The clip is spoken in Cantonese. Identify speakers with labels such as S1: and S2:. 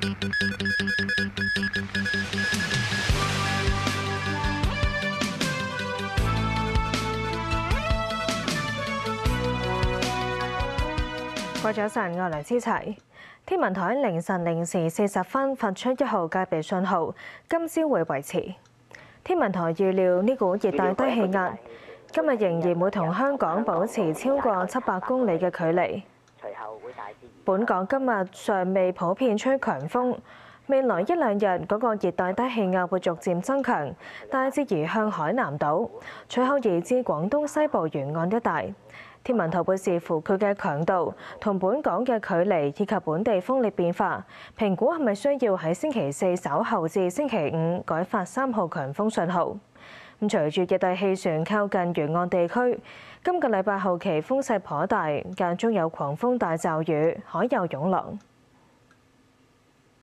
S1: 各位早晨，我係梁思齊。天文台凌晨0時40分發出1號戒備信號，今朝會維持。天文台預料呢股熱帶低氣壓今日仍然會同香港保持超過700公里嘅距離。本港今日尚未普遍吹強風，未來1兩日嗰個熱帶低氣壓會逐漸增強，大致移向海南島，隨後移至廣東西部沿岸一帶。天文台會視乎佢嘅強度同本港嘅距離以及本地風力變化，評估係咪需要喺星期4稍後至星期5改發3號強風信號。咁隨住熱帶氣旋靠近沿岸地區，今個禮拜後期風勢頗大，間中有狂風大驟雨，海有湧浪。